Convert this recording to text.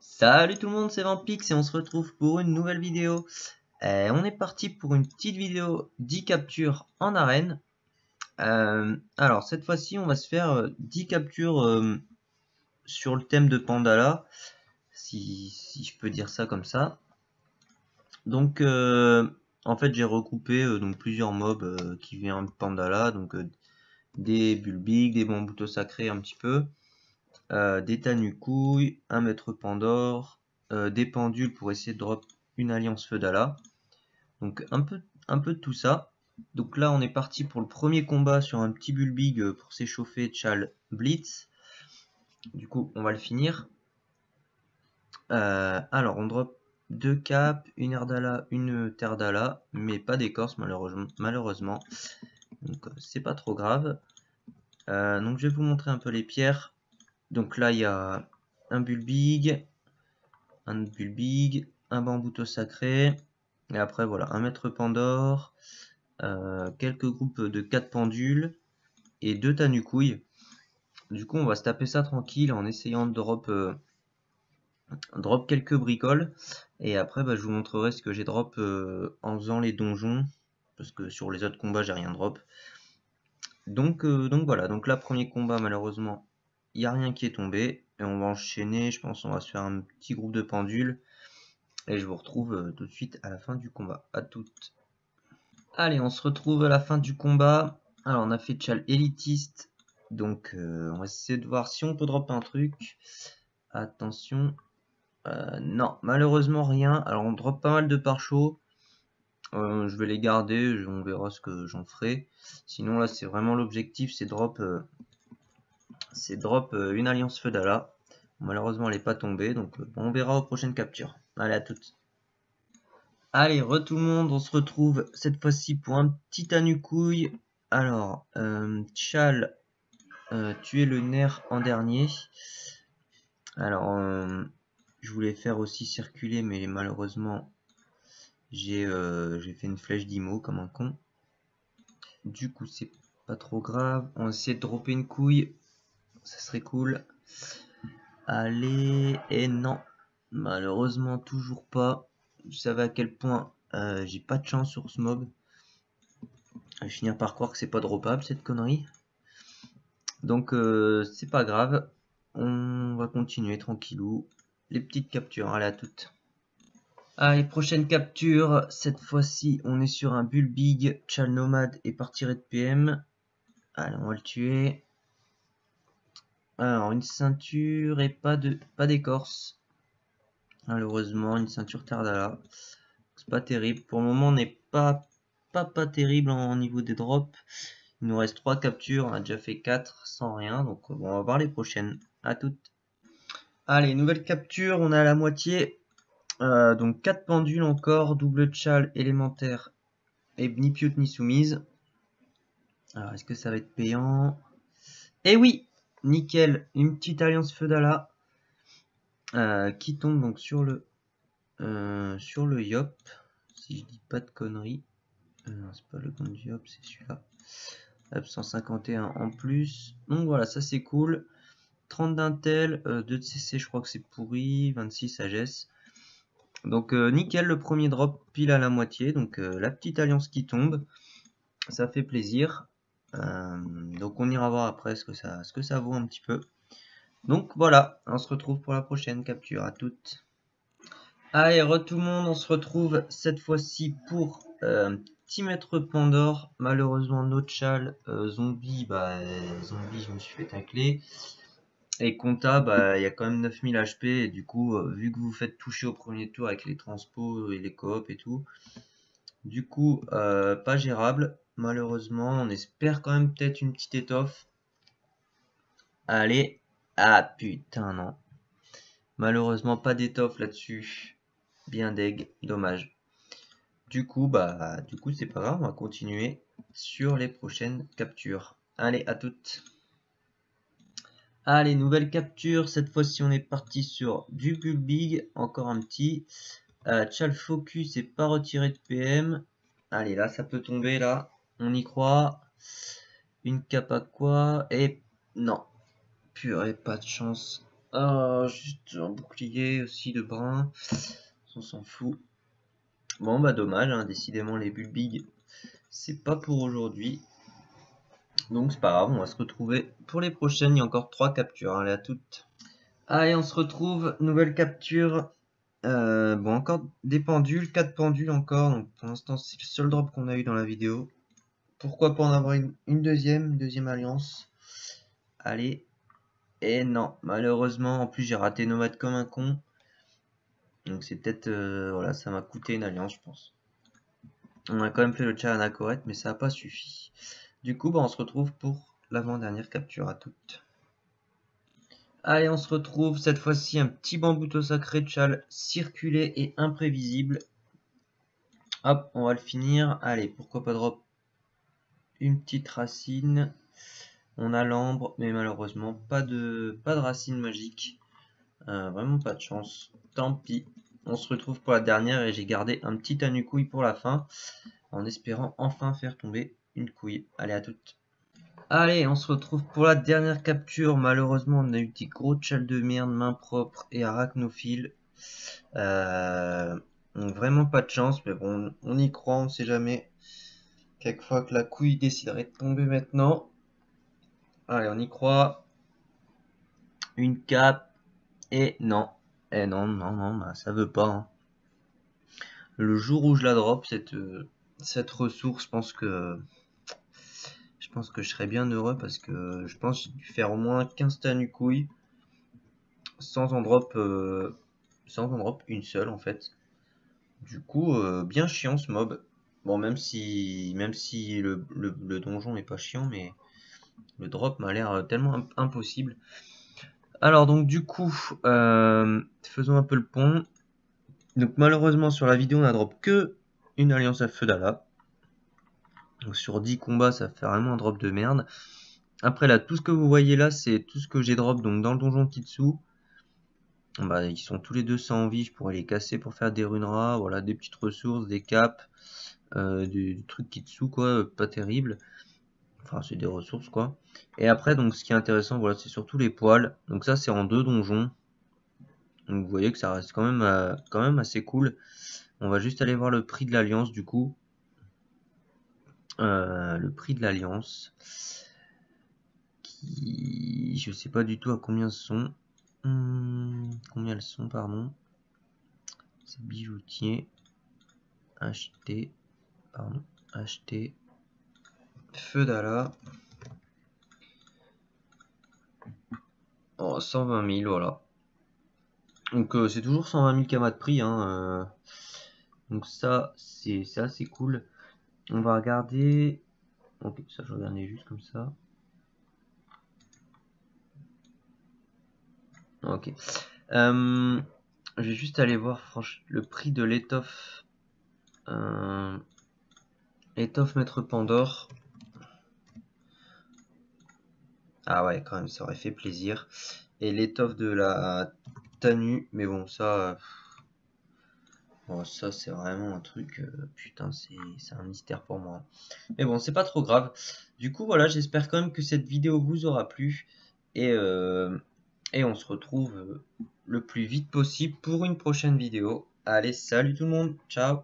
Salut tout le monde, c'est Vampix et on se retrouve pour une nouvelle vidéo. On est parti pour une petite vidéo 10 captures en arène. Alors cette fois-ci on va se faire 10 captures sur le thème de Pandala, si je peux dire ça comme ça. Donc en fait j'ai regroupé donc plusieurs mobs qui viennent de Pandala, donc des Bulbig, des Bambuto sacrés un petit peu. Des Tanukouilles, un maître Pandore, des pendules pour essayer de drop une alliance Feudala. Donc un peu de tout ça. Donc là on est parti pour le premier combat sur un petit Bulbig pour s'échauffer Chal Blitz. Du coup on va le finir. Alors on drop 2 caps, une Erdala, une Terdala, mais pas d'écorce malheureusement. Donc c'est pas trop grave. Donc je vais vous montrer un peu les pierres. Donc là il y a un Bulbig, un Bambuto sacré, et après voilà, un maître Pandore, quelques groupes de 4 pendules, et 2 Tanukouilles. Du coup on va se taper ça tranquille en essayant de drop quelques bricoles, et après je vous montrerai ce que j'ai drop en faisant les donjons, parce que sur les autres combats j'ai rien drop. Donc voilà, donc là premier combat malheureusement il n'y a rien qui est tombé, et on va enchaîner, je pense on va se faire un petit groupe de pendules. Et je vous retrouve tout de suite à la fin du combat. À toutes. Allez, on se retrouve à la fin du combat. Alors, on a fait Chal élitiste. Donc, on va essayer de voir si on peut drop un truc. Attention. Non, malheureusement rien. Alors, on drop pas mal de pare-chaud. Je vais les garder. On verra ce que j'en ferai. Sinon, là, c'est vraiment l'objectif. C'est drop une alliance Feudala. Malheureusement, elle n'est pas tombée. Donc, on verra aux prochaines captures. Allez, à toutes. Allez, tout le monde, on se retrouve cette fois-ci pour un petit Tanukouille. Alors, Chal, tu es le nerf en dernier. Alors, je voulais faire aussi circuler, mais malheureusement, j'ai fait une flèche d'IMO comme un con. Du coup, c'est pas trop grave. On va essayer de dropper une couille. Ça serait cool. Allez, et non. Malheureusement, toujours pas. Vous savez à quel point j'ai pas de chance sur ce mob. Je vais finir par croire que c'est pas dropable cette connerie. Donc c'est pas grave. On va continuer tranquillou. Les petites captures, allez à toutes. Allez, prochaine capture. Cette fois-ci, on est sur un Bulbig. Chal Nomade et partiré de PM. Allez, on va le tuer. Alors, une ceinture et pas d'écorce. Malheureusement, une ceinture Tardala. C'est pas terrible. Pour le moment, on n'est pas terrible en niveau des drops. Il nous reste 3 captures. On a déjà fait 4 sans rien. Donc, bon, on va voir les prochaines. À toutes. Allez, nouvelle capture. On est à la moitié. Donc 4 pendules encore. Double Chal élémentaire. Et ni pute ni soumise. Alors, est-ce que ça va être payant? Eh oui! Nickel. Une petite alliance Feudala. Qui tombe donc sur le Yop, si je dis pas de conneries. C'est pas le bon du Yop, c'est celui-là. Hop, 151 en plus. Donc voilà, ça c'est cool. 30 d'intel, 2 de CC, je crois que c'est pourri. 26 sagesse. Donc nickel, le premier drop pile à la moitié. Donc la petite alliance qui tombe. Ça fait plaisir. Donc on ira voir après ce que ça vaut un petit peu. Donc voilà, on se retrouve pour la prochaine capture. À toutes. Allez, tout le monde, on se retrouve cette fois-ci pour petit maître Pandore. Malheureusement, notre Chal, zombie, zombie, je me suis fait tacler. Et Compta, il y a quand même 9000 HP. Et du coup, vu que vous faites toucher au premier tour avec les transpos et les coops et tout, du coup, pas gérable. Malheureusement, on espère quand même peut-être une petite étoffe. Allez. Ah putain, non. Malheureusement, pas d'étoffe là-dessus. Bien deg, dommage. Du coup, c'est pas grave, on va continuer sur les prochaines captures. Allez, à toutes. Allez, nouvelle capture. Cette fois-ci, on est parti sur du Bulbig. Encore un petit. Chal Focus et pas retiré de PM. Allez, là, ça peut tomber, là. On y croit. Une cap à quoi? Et non. Purée, pas de chance. Juste un bouclier aussi de brun. On s'en fout. Bon bah dommage, hein, décidément les bulles big, c'est pas pour aujourd'hui. Donc c'est pas grave, on va se retrouver pour les prochaines. Il y a encore 3 captures, allez à toutes. Allez, on se retrouve, nouvelle capture. Bon, encore des pendules, 4 pendules encore. Donc pour l'instant, c'est le seul drop qu'on a eu dans la vidéo. Pourquoi pas en avoir une deuxième alliance. Allez. Et non, malheureusement, en plus j'ai raté Nomade comme un con. Donc c'est peut-être, voilà, ça m'a coûté une alliance, je pense. On a quand même fait le chat Anacoret, mais ça n'a pas suffi. Du coup, bah, on se retrouve pour l'avant-dernière capture à toutes. Allez, on se retrouve cette fois-ci un petit bambouto sacré de châle circulé et imprévisible. Hop, on va le finir. Allez, pourquoi pas drop une petite racine. On a l'ambre, mais malheureusement pas de racine magique. Vraiment pas de chance. Tant pis. On se retrouve pour la dernière et j'ai gardé un petit tanucouille pour la fin, en espérant enfin faire tomber une couille. Allez, à toutes. Allez, on se retrouve pour la dernière capture. Malheureusement, on a eu des gros châles de merde, main propre et arachnophile. Donc vraiment pas de chance, mais bon, on y croit, on sait jamais. Quelquefois que la couille déciderait de tomber maintenant. Allez, on y croit. Une cape. Et non. Et non, bah, ça veut pas. Hein. Le jour où je la drop, cette ressource, je pense que je serais bien heureux parce que je pense que j'ai dû faire au moins 15 tanucouilles sans en drop une seule en fait. Du coup, bien chiant ce mob. Bon, même si le donjon est pas chiant, mais le drop m'a l'air tellement impossible. Alors donc du coup, faisons un peu le pont. Donc malheureusement sur la vidéo on a drop que une alliance à feu d'Ala. Donc sur 10 combats ça fait vraiment un drop de merde. Après là tout ce que vous voyez là c'est tout ce que j'ai drop donc dans le donjon Kitsu. Bah, ils sont tous les deux sans vie, je pourrais les casser pour faire des runes rares, voilà, des petites ressources, des caps, du truc Kitsu quoi, pas terrible. Enfin c'est des ressources quoi. Et après donc ce qui est intéressant voilà c'est surtout les poils. Donc ça c'est en 2 donjons. Donc vous voyez que ça reste quand même assez cool. On va juste aller voir le prix de l'alliance du coup. Le prix de l'alliance. Je sais pas du tout à combien sont. Combien elles sont, pardon. C'est bijoutier. Acheter. Pardon. Acheter. Feu d'Ala. Oh, 120 000, voilà. Donc c'est toujours 120 000 kamas de prix. Hein, donc ça, c'est assez cool. On va regarder. Ok, ça je regardais juste comme ça. Ok. Je vais juste aller voir le prix de l'étoffe. Étoffe Maître Pandore. Ah ouais, quand même, ça aurait fait plaisir. Et l'étoffe de la Tanu. Mais bon, ça... Bon, ça, c'est vraiment un truc... putain, c'est un mystère pour moi. Mais bon, c'est pas trop grave. Du coup, voilà, j'espère quand même que cette vidéo vous aura plu. Et on se retrouve le plus vite possible pour une prochaine vidéo. Allez, salut tout le monde. Ciao.